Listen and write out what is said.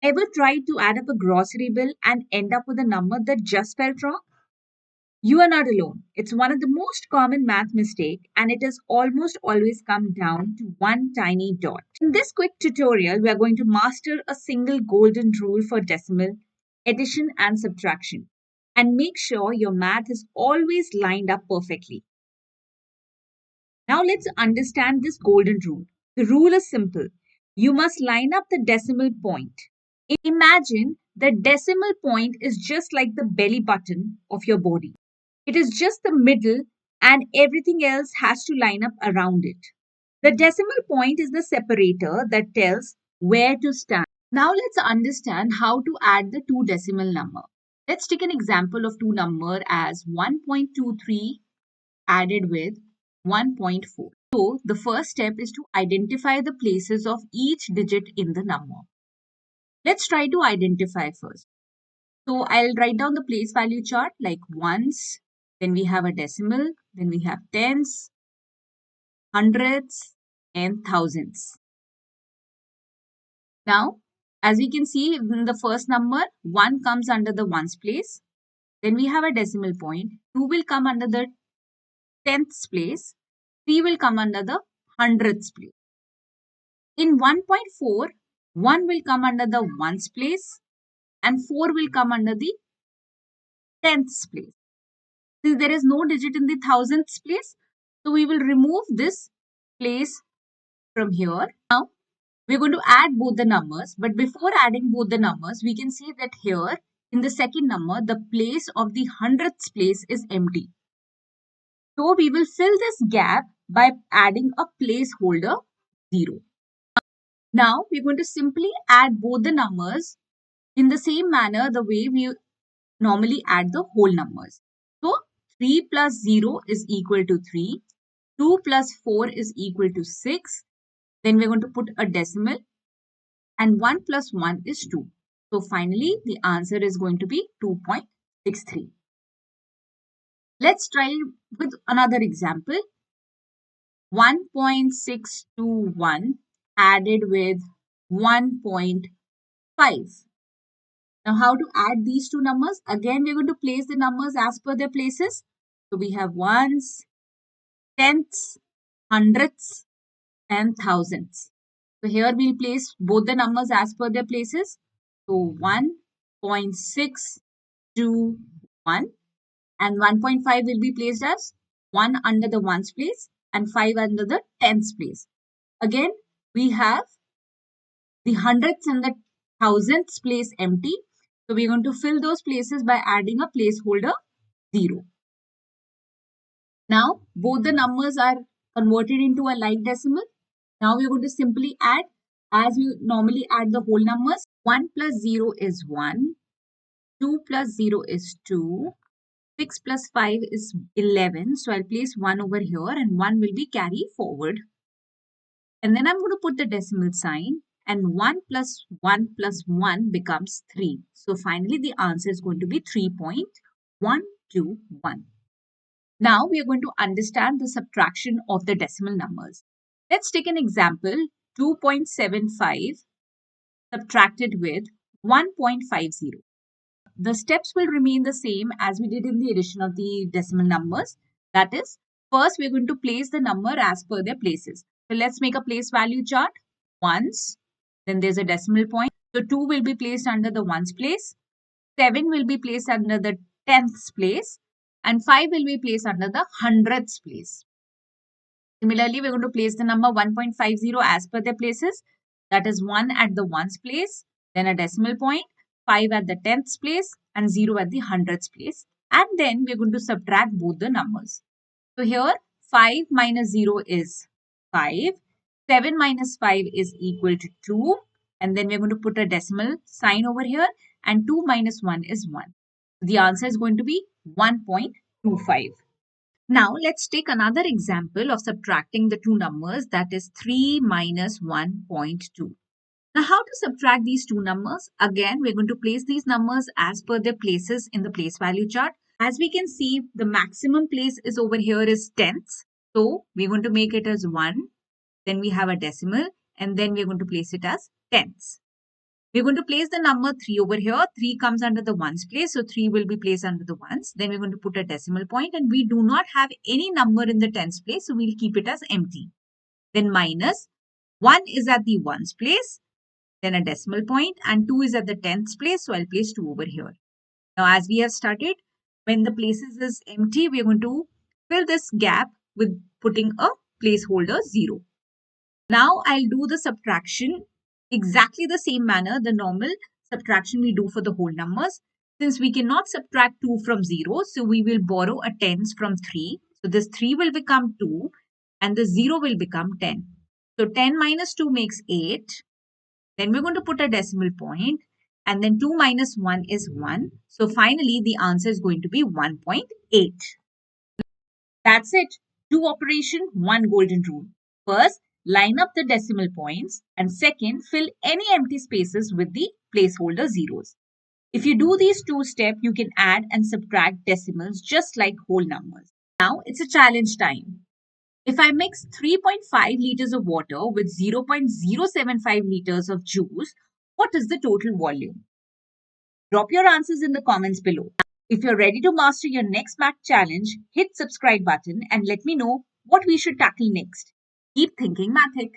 Ever tried to add up a grocery bill and end up with a number that just felt wrong? You are not alone. It's one of the most common math mistake and it has almost always come down to one tiny dot. In this quick tutorial, we are going to master a single golden rule for decimal, addition and subtraction and make sure your math is always lined up perfectly. Now let's understand this golden rule. The rule is simple. You must line up the decimal point. Imagine the decimal point is just like the belly button of your body. It is just the middle and everything else has to line up around it. The decimal point is the separator that tells where to stand. Now let's understand how to add the two decimal number. Let's take an example of two number as 1.23 added with 1.4. So the first step is to identify the places of each digit in the number. Let's try to identify first. So I'll write down the place value chart like ones, then we have a decimal, then we have tens, hundreds, and thousands. Now, as we can see in the first number, 1 comes under the ones place. Then we have a decimal point. 2 will come under the tenths place. 3 will come under the hundredths place. In 1.4, 1 will come under the ones place and 4 will come under the tenths place. Since there is no digit in the thousandths place, so we will remove this place from here. Now, we're going to add both the numbers. But before adding both the numbers, we can see that here in the second number, the place of the hundredths place is empty. So we will fill this gap by adding a placeholder 0. Now, we're going to simply add both the numbers in the same manner the way we normally add the whole numbers. So, 3 plus 0 is equal to 3. 2 plus 4 is equal to 6. Then we're going to put a decimal. And 1 plus 1 is 2. So, finally, the answer is going to be 2.63. Let's try with another example. 1.621 added with 1.5. Now, how to add these two numbers? Again, we're going to place the numbers as per their places. So, we have ones, tenths, hundredths, and thousands. So, here we'll place both the numbers as per their places. So, 1.621 and 1.5 will be placed as 1 under the ones place and 5 under the tenths place. Again, we have the hundredths and the thousandths place empty. So, we're going to fill those places by adding a placeholder 0. Now, both the numbers are converted into a like decimal. Now, we're going to simply add as we normally add the whole numbers. 1 plus 0 is 1. 2 plus 0 is 2. 6 plus 5 is 11. So, I'll place 1 over here and 1 will be carried forward. And then I'm going to put the decimal sign. And 1 plus 1 plus 1 becomes 3. So, finally, the answer is going to be 3.121. Now, we are going to understand the subtraction of the decimal numbers. Let's take an example, 2.75 subtracted with 1.50. The steps will remain the same as we did in the addition of the decimal numbers. That is, first we're going to place the number as per their places. So, let's make a place value chart. Ones. Then there's a decimal point. So, 2 will be placed under the ones place. 7 will be placed under the tenths place. And 5 will be placed under the hundredths place. Similarly, we're going to place the number 1.50 as per their places. That is 1 at the ones place, then a decimal point, 5 at the tenths place, and 0 at the hundredths place. And then we're going to subtract both the numbers. So here, 5 minus 0 is 5. 7 minus 5 is equal to 2. And then we're going to put a decimal sign over here. And 2 minus 1 is 1. The answer is going to be 1.25. Now, let's take another example of subtracting the two numbers, that is 3 minus 1.2. Now, how to subtract these two numbers? Again, we're going to place these numbers as per their places in the place value chart. As we can see, the maximum place is over here is tenths. So, we're going to make it as 1. Then we have a decimal and then we're going to place it as tenths. We're going to place the number 3 over here. 3 comes under the ones place, so 3 will be placed under the ones. Then we're going to put a decimal point, and we do not have any number in the tens place, so we'll keep it as empty. Then minus 1 is at the ones place, then a decimal point, and 2 is at the tens place, so I'll place 2 over here. Now, as we have started, when the places is empty, we're going to fill this gap with putting a placeholder 0. Now I'll do the subtraction exactly the same manner, the normal subtraction we do for the whole numbers. Since we cannot subtract 2 from 0, so we will borrow a tens from 3. So this 3 will become 2 and the 0 will become 10. So 10 minus 2 makes 8. Then we're going to put a decimal point and then 2 minus 1 is 1. So finally the answer is going to be 1.8. That's it. 2 operation, 1 golden rule. First, line up the decimal points, and second, fill any empty spaces with the placeholder zeros. If you do these 2 steps, you can add and subtract decimals just like whole numbers. Now, it's a challenge time. If I mix 3.5 liters of water with 0.075 liters of juice, what is the total volume? Drop your answers in the comments below. If you're ready to master your next math challenge, hit subscribe button and let me know what we should tackle next. Keep thinking Mathic.